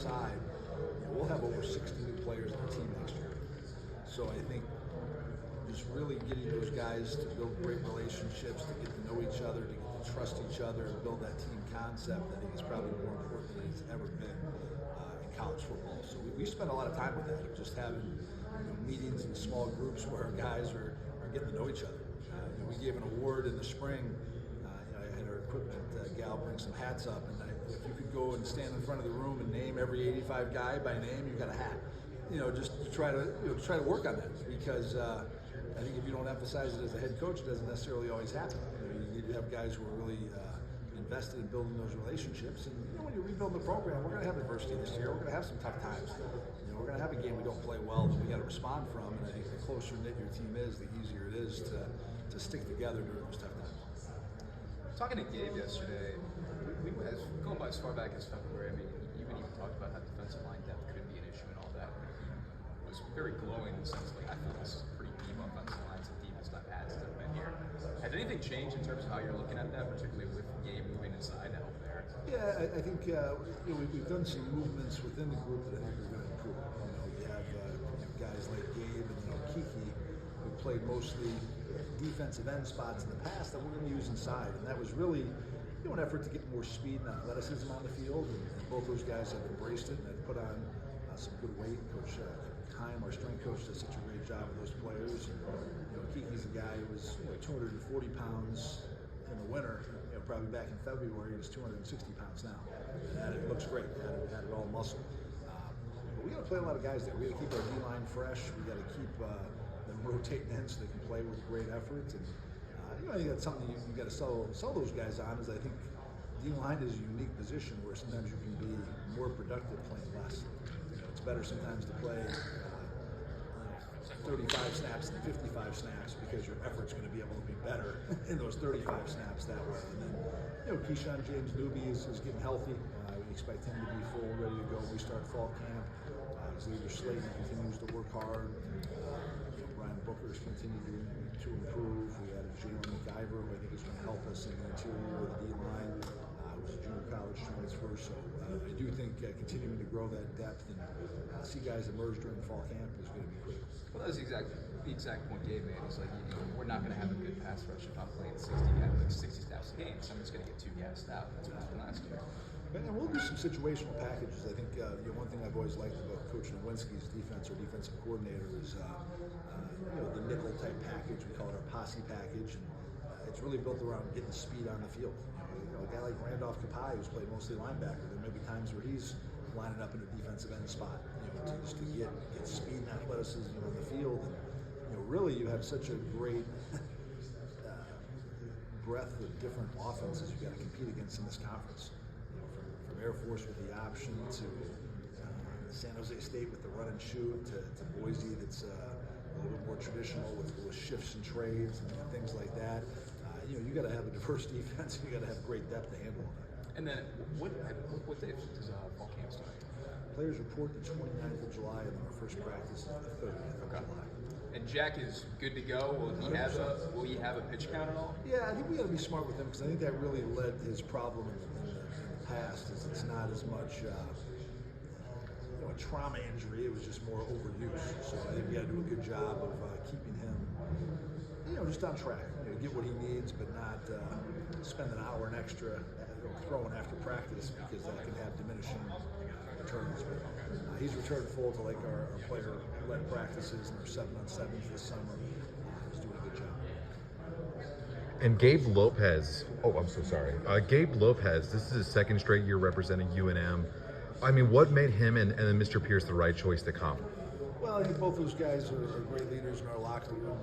side, we'll have over 60 new players on the team next year. So I think just really getting those guys to build great relationships, to get to know each other, to get to trust each other, and build that team concept, I think is probably more important than it's ever been in college football. So we spend a lot of time with that, of just having meetings in small groups where our guys are getting to know each other. We gave an award in the spring. I had our equipment gal bring some hats up, and if you could go and stand in front of the room and name every 85 guy by name, you got a hat. Just to try to work on that, because I think if you don't emphasize it as a head coach, it doesn't necessarily always happen. You need to have guys who are really invested in building those relationships. And when you rebuild the program, we're going to have adversity this year. We're going to have some tough times. We're going to have a game we don't play well that we got to respond from. And I think the closer knit your team is, the easier it is to stick together during those tough times. Talking to Gabe yesterday, going by as far back as February, I mean, you even talked about how defensive line depth could be an issue and all that. He was very glowing in the sense like, I feel this is a pretty deep offensive lines that team has not had since I've been here. Has anything changed in terms of how you're looking at that, particularly with Gabe moving inside to help there? Yeah, I think we've done some movements within the group that I think are going to improve. You have guys like Gabe and Kiki, who played mostly defensive end spots in the past that we're going to use inside, and that was really an effort to get more speed and athleticism on the field, and both those guys have embraced it and have put on some good weight. Coach Heim, our strength coach, does such a great job with those players. Kiki's a guy who was 240 pounds in the winter. Probably back in February, he's 260 pounds now, and it looks great. Had it all muscle. But we got to play a lot of guys there. We got to keep our D-line fresh. We got to keep them rotating in so they can play with great effort. And I think that's something you got to sell those guys on. Is I think D-line is a unique position where sometimes you can be more productive playing less. It's better sometimes to play 35 snaps than 55 snaps because your effort's going to be able to be better in those 35 snaps that way. And then, Keyshawn James Newby is getting healthy. We expect him to be full, ready to go when we start fall camp. His leader Slayton continues to work hard. Brian Booker's continued to improve. We added Jalen McIver, who I think is going to help us in the interior of the D-line. Who's a junior college transfer. So I do think continuing to grow that depth and see guys emerge during fall camp is going to be critical. Well, that's the exact point Gabe made. He's like, we're not going to have a good pass rush if I'm playing 60 snaps a game. Someone's going to get 2 gassed out. That's what happened last year. And we'll do some situational packages. I think one thing I've always liked about Coach Nowinski's defense or defensive coordinator is the nickel type package. We call it our posse package, and it's really built around getting speed on the field. A guy like Randolph Kapai, who's played mostly linebacker, there may be times where he's lining up in a defensive end spot, just to get speed and athleticism on the field. And really, you have such a great breadth of different offenses you got to compete against in this conference. From Air Force with the option to San Jose State with the run and shoot to Boise that's a little bit more traditional with shifts and trades and things like that. You got to have a diverse defense. You got to have great depth to handle it. And then what day does fall camp start? Players report the 29th of July, and then our first practice is the 30th of July. And Jack is good to go. Will he have a pitch count at all? Yeah, I think we got to be smart with him because I think that really led his problem in the past. Is it's not as much a trauma injury; it was just more overuse. So I think we got to do a good job of keeping him, just on track. Get what he needs, but not spend an hour and extra throwing after practice because that can have diminishing returns. But he's returned full to like our player-led practices and our 7-on-7s this summer. He's doing a good job. And Gabe Lopez, I'm so sorry. Gabe Lopez, this is his second straight year representing UNM. I mean, what made him and then Mr. Pierce the right choice to come? Well, I think both those guys are great leaders in our locker room.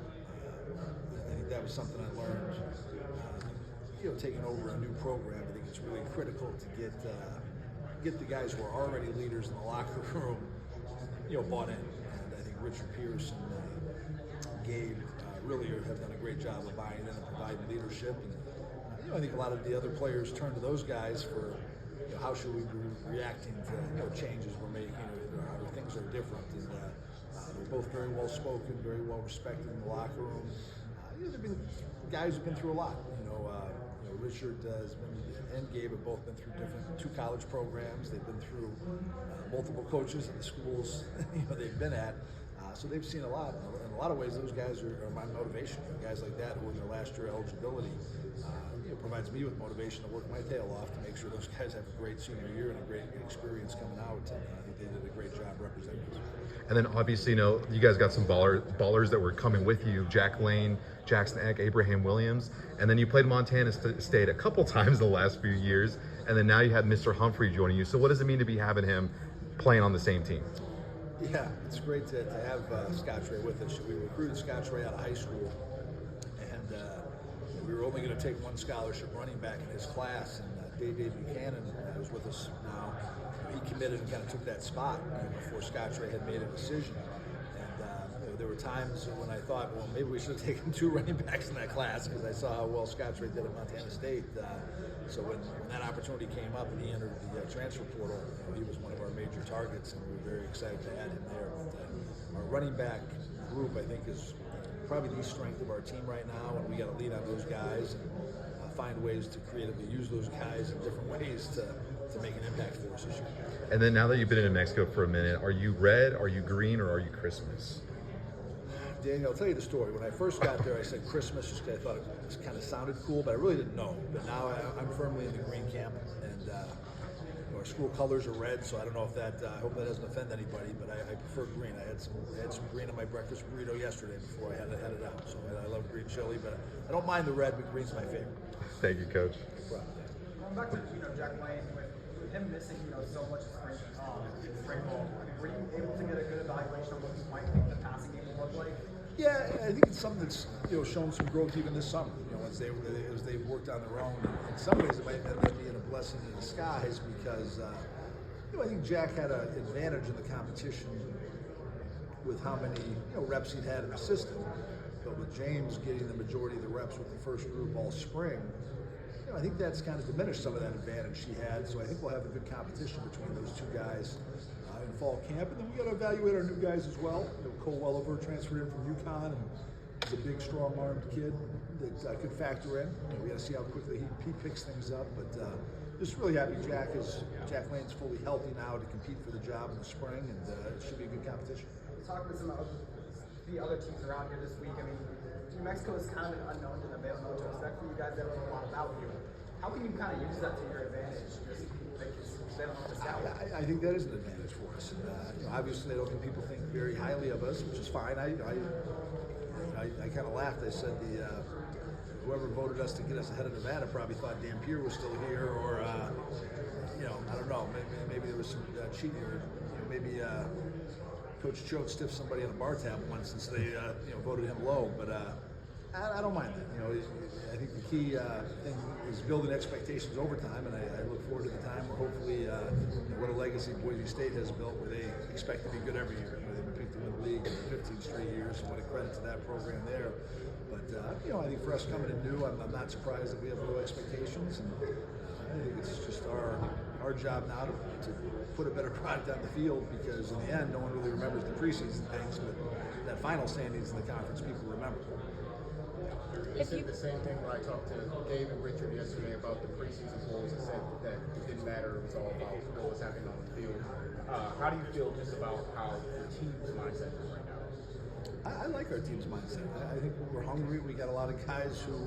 I think that was something I learned. Taking over a new program, I think it's really critical to get the guys who are already leaders in the locker room, bought in. And I think Richard Pierce and Gabe really have done a great job of buying in and providing leadership. And I think a lot of the other players turn to those guys for how should we be reacting to changes we're making, or how things are different. And they're both very well spoken, very well respected in the locker room. They've been guys who've been through a lot. Richard and Gabe have both been through 2 college programs. They've been through multiple coaches at the schools they've been at. So they've seen a lot. In a lot of ways, those guys are my motivation. Guys like that who are in their last year eligibility provides me with motivation to work my tail off to make sure those guys have a great senior year and a great experience coming out. And I think they did a great job representing us. And then obviously, you guys got some ballers that were coming with you: Jack Lane, Jason Eck, Abraham Williams, and then you played Montana State a couple times the last few years, and then now you have Mr. Humphrey joining you. So what does it mean to be having him playing on the same team? Yeah, it's great to have Scott Ray with us. We recruited Scott Ray out of high school, and we were only going to take one scholarship running back in his class, and Dave Buchanan was with us now. He committed and kind of took that spot before Scott Ray had made a decision. And there were times when I thought, well, maybe we should have taken 2 running backs in that class because I saw how well Scott Ray did at Montana State. So when that opportunity came up and he entered the transfer portal, he was one of our major targets, and we were very excited to add him there. But our running back group, I think, is probably the strength of our team right now, and we got to lean on those guys and find ways to creatively use those guys in different ways to make an impact for us this year. And then now that you've been in Mexico for a minute, are you red, are you green, or are you Christmas? Daniel, I'll tell you the story. When I first got there, I said Christmas just because I thought it kind of sounded cool, but I really didn't know. But now I'm firmly in the green camp, and our school colors are red, so I don't know if that. I hope that doesn't offend anybody, but I prefer green. I had some green in my breakfast burrito yesterday before I had it out. So I love green chili, but I don't mind the red, but green's my favorite. Thank you, Coach. No problem. Going back to Jack Lane, with him missing so much spring ball, were you able to get a good evaluation on what you might think the passing game would look like? Yeah, I think it's something that's shown some growth even this summer. As they've worked on their own. In some ways, it might end up being a blessing in disguise because I think Jack had an advantage in the competition with how many reps he'd had in the system. But with James getting the majority of the reps with the first group all spring, I think that's kind of diminished some of that advantage he had. So I think we'll have a good competition between those two guys in fall camp. And then we got to evaluate our new guys as well. Cole Welliver transferred in from UConn, and he's a big, strong-armed kid that could factor in. We got to see how quickly he picks things up. But just really happy Jack Lane's fully healthy now to compete for the job in the spring, and it should be a good competition. Talking to some of the other teams around here this week, I mean, New Mexico is kind of an unknown to them. They don't know what to expect from you guys. They don't know a lot about you. How can you kind of use that to your advantage? Just they don't know what to scout. I think that is an advantage for us. Obviously, I don't think people think very highly of us, which is fine. I kind of laughed. I said whoever voted us to get us ahead of Nevada probably thought Dampier was still here, or I don't know. Maybe there was some cheating, or maybe Coach Choate stiffed somebody on a bar tab once, and so they voted him low. But I don't mind that. I think the key thing is building expectations over time, and I look forward to the time where hopefully what a legacy Boise State has built, where they expect to be good every year. They've been picked to win the league in 15 straight years, and what a credit to that program there. But I think for us coming in new, I'm not surprised that we have low expectations, and I think it's just our job now to put a better product on the field, because in the end, no one really remembers the preseason things, but that final standings in the conference people remember. They said the same thing when I talked to Dave and Richard yesterday about the preseason polls. They said that it didn't matter, it was all about what was happening on the field. How do you feel just about how the team's mindset is right now? I like our team's mindset. I think we're hungry. We got a lot of guys who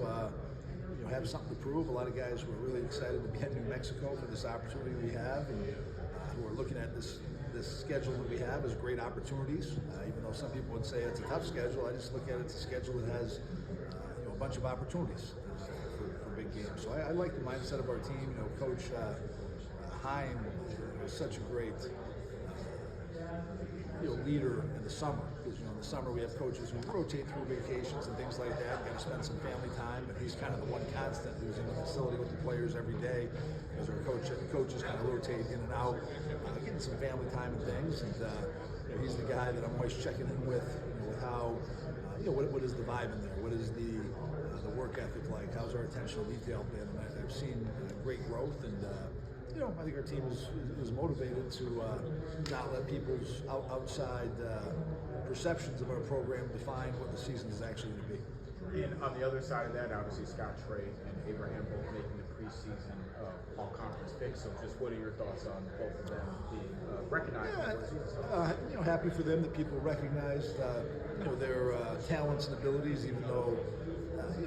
have something to prove. A lot of guys who are really excited to be at New Mexico for this opportunity we have, and who are looking at this schedule that we have as great opportunities. Even though some people would say it's a tough schedule, I just look at it as a schedule that has a bunch of opportunities for big games. So I like the mindset of our team. Coach Heim was such a great leader in the summer, because in the summer we have coaches who rotate through vacations and things like that, got to spend some family time, but he's kind of the one constant who's in the facility with the players every day, as our coaches kind of rotate in and out, getting some family time and things. And he's the guy that I'm always checking in with how what is the vibe in there, what is the work ethic like, how's our attention to detail been. And I've seen great growth, and I think our team is motivated to not let people's outside perceptions of our program define what the season is actually going to be. And on the other side of that, obviously Scott Trey and Abraham both making the preseason all-conference picks. So, just what are your thoughts on both of them being recognized? Happy for them that people recognized their talents and abilities, even though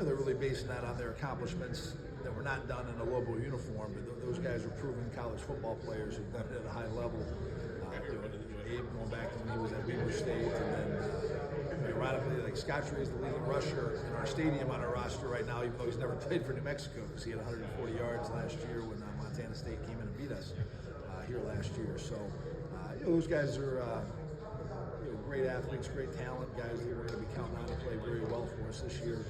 they're really basing that on their accomplishments that were not done in a Lobo uniform. But those guys are proven college football players who've done it at a high level. Abe going back to when he was at Weber State, and then ironically, like Scott Trey's the leading rusher in our stadium on our roster right now, even though he's never played for New Mexico, because he had 140 yards last year when Montana State came in and beat us here last year. So those guys are great athletes, great talent, guys that we're going to be counting on to play very well for us this year,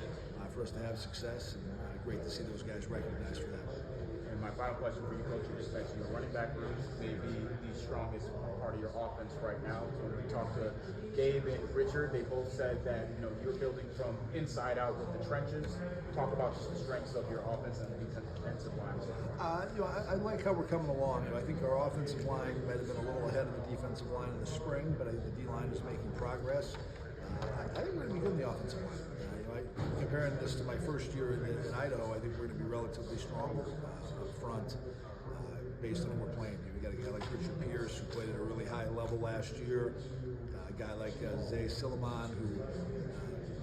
for us to have success, and great to see those guys recognized for that. And my final question for you, Coach, you just mentioned your running back room may be the strongest part of your offense right now. So when we talked to Gabe and Richard, they both said that you're building from inside out with the trenches. Talk about just the strengths of your offense and defensive lines. I like how we're coming along. I think our offensive line might have been a little ahead of the defensive line in the spring, but I think the D line is making progress. I think we're going to be good in the offensive line. Comparing this to my first year in Idaho, I think we're going to be relatively strong up front based on who we're playing. We got a guy like Richard Pierce who played at a really high level last year. A guy like Zay Silliman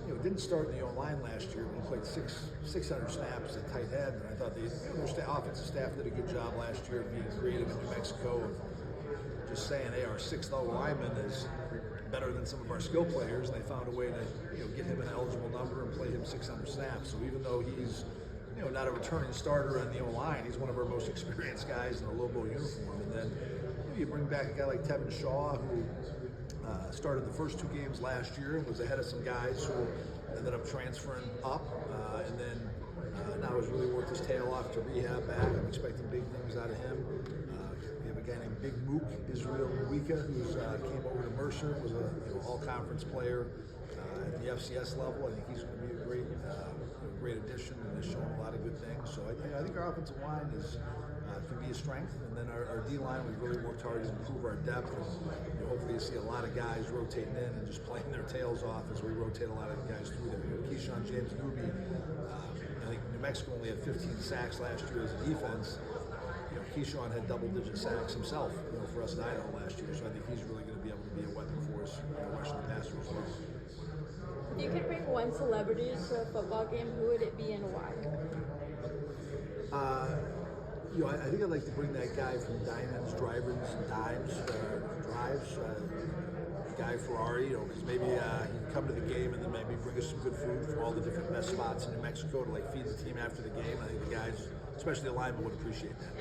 who didn't start in the O-line last year, but he played 600 snaps at tight end. And I thought their offensive staff did a good job last year of being creative in New Mexico of just saying, hey, our sixth O-lineman is better than some of our skill players, and they found a way to get him an eligible number and play him 600 snaps. So even though he's not a returning starter on the O-line, he's one of our most experienced guys in a Lobo uniform. And then you bring back a guy like Tevin Shaw, who started the first 2 games last year and was ahead of some guys who ended up transferring up, and then now has really worked his tail off to rehab back. I'm expecting big things out of him. We have a guy named Big Mook Israel Mwika, who's came over to Mercer, was an all-conference player at the FCS level. I think he's going to be a great addition and has shown a lot of good things. So I think our offensive line can be a strength, and then our D line, we've really worked hard to improve our depth, and hopefully you see a lot of guys rotating in and just playing their tails off as we rotate a lot of guys through there. Keyshawn James Newby, I think New Mexico only had 15 sacks last year as a defense. Keyshawn had double-digit sacks himself, for us in Idaho last year. So I think he's really going to be able to be a weapon for us, rushing the passer as well. If you could bring one celebrity to a football game, who would it be and why? I think I'd like to bring that guy from Diamonds, Drive-Ins, and Drives, Guy Ferrari, because maybe he can come to the game and then maybe bring us some good food from all the different mess spots in New Mexico to feed the team after the game. I think the guys, especially the linemen, would appreciate that.